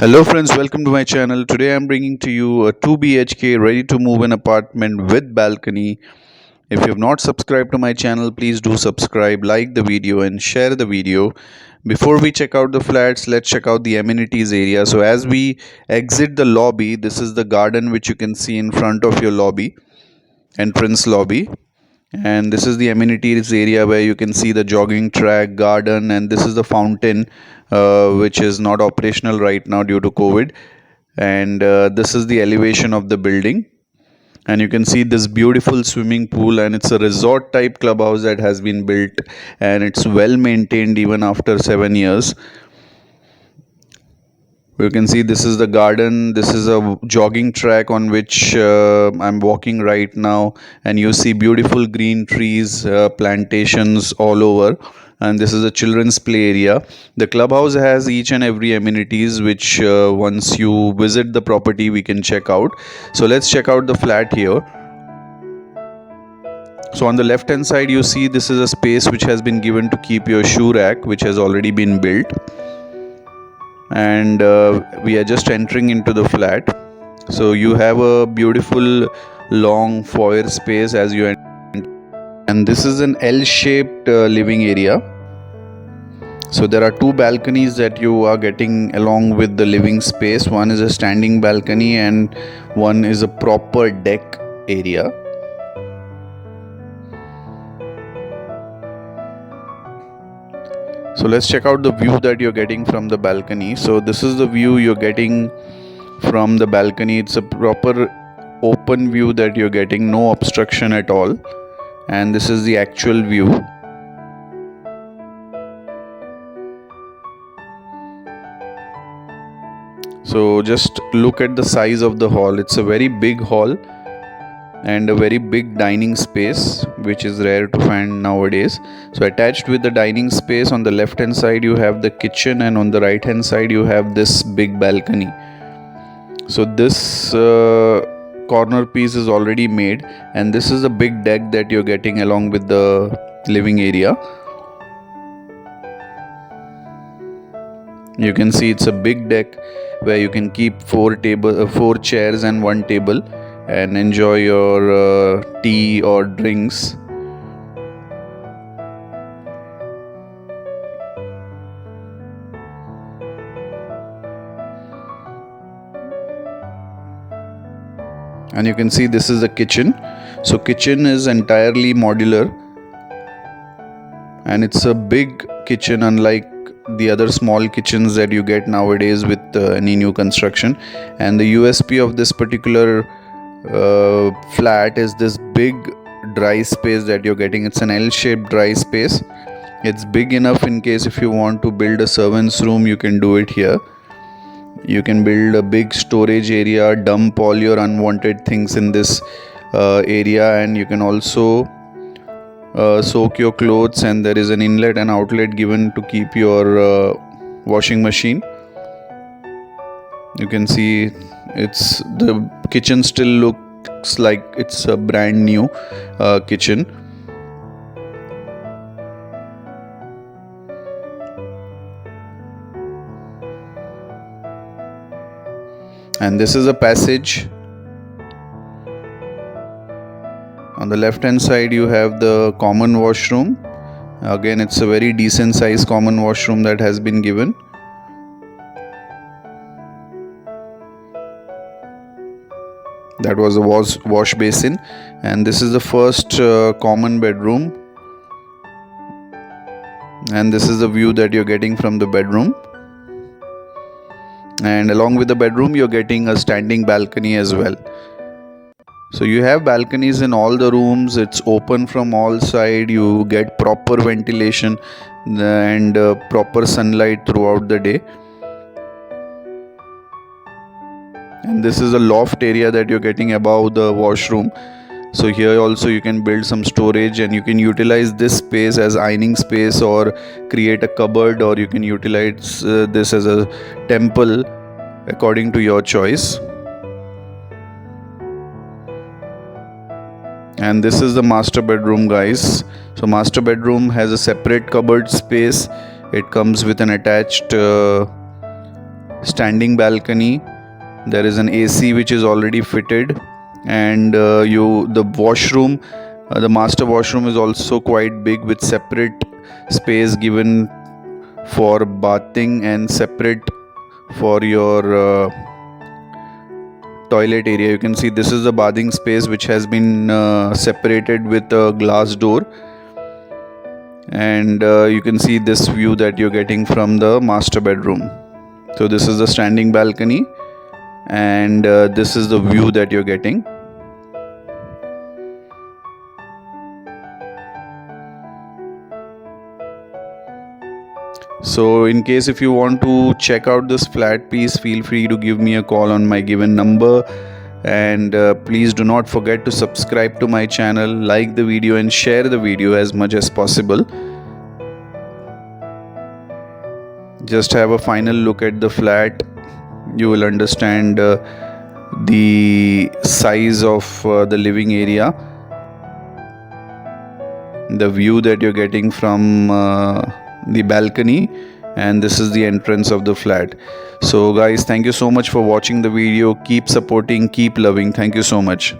Hello friends, welcome to my channel. Today I'm bringing to you a 2 BHK ready to move in apartment with balcony. If you have not subscribed to my channel, please do subscribe, like the video and share the video. Before we check out the flats, let's check out the amenities area. So as we exit the lobby, this is the garden which you can see in front of your lobby, entrance lobby. And this is the amenities area where you can see the jogging track, garden, and this is the fountain which is not operational right now due to COVID. And this is the elevation of the building, and you can see this beautiful swimming pool, and it's a resort type clubhouse that has been built, and it's well maintained even after 7 years. You can see this is the garden. This is a jogging track on which I'm walking right now, and you see beautiful green trees, plantations all over. And this is a children's play area. The clubhouse has each and every amenities which once you visit the property we can check out. So let's check out the flat here. So on the left hand side you see this is a space which has been given to keep your shoe rack, which has already been built. And we are just entering into the flat. So you have a beautiful long foyer space as you enter, and this is an L-shaped living area. So there are two balconies that you are getting along with the living space. One is a standing balcony and one is a proper deck area. So let's check out the view that you're getting from the balcony. So this is the view you're getting from the balcony. It's a proper open view that you're getting, no obstruction at all. And this is the actual view. So just look at the size of the hall. It's a very big hall and a very big dining space, which is rare to find nowadays. So attached with the dining space, on the left hand side you have the kitchen, and on the right hand side you have this big balcony. So this corner piece is already made, and this is a big deck that you're getting along with the living area. You can see it's a big deck where you can keep four chairs and one table and enjoy your tea or drinks. And you can see this is the kitchen. So kitchen is entirely modular, and it's a big kitchen, unlike the other small kitchens that you get nowadays with any new construction. And the USP of this particular flat is this big dry space that you're getting. It's an L-shaped dry space. It's big enough in case if you want to build a servant's room, you can do it here. You can build a big storage area, dump all your unwanted things in this area, and you can also soak your clothes, and there is an inlet and outlet given to keep your washing machine. You can see the kitchen still looks like it's a brand new kitchen. And this is a passage. On the left hand side you have the common washroom. Again, it's a very decent size common washroom that has been given. That was a wash basin, and this is the first common bedroom, and this is the view that you're getting from the bedroom. And along with the bedroom you're getting a standing balcony as well. So you have balconies in all the rooms. It's open from all sides. You get proper ventilation and proper sunlight throughout the day. And this is a loft area that you're getting above the washroom. So here also you can build some storage, and you can utilize this space as ironing space or create a cupboard, or you can utilize this as a temple according to your choice. And this is the master bedroom, guys. So master bedroom has a separate cupboard space. It comes with an attached standing balcony. There is an AC which is already fitted, and the washroom, the master washroom is also quite big, with separate space given for bathing and separate for your toilet area. You can see this is the bathing space which has been separated with a glass door, and you can see this view that you're getting from the master bedroom. So this is the standing balcony, and this is the view that you're getting. So in case if you want to check out this flat, please feel free to give me a call on my given number, and please do not forget to subscribe to my channel, like the video and share the video as much as possible. Just have a final look at the flat. You will understand the size of the living area, the view that you're getting from the balcony, and this is the entrance of the flat. So guys, thank you so much for watching the video. Keep supporting, keep loving. Thank you so much.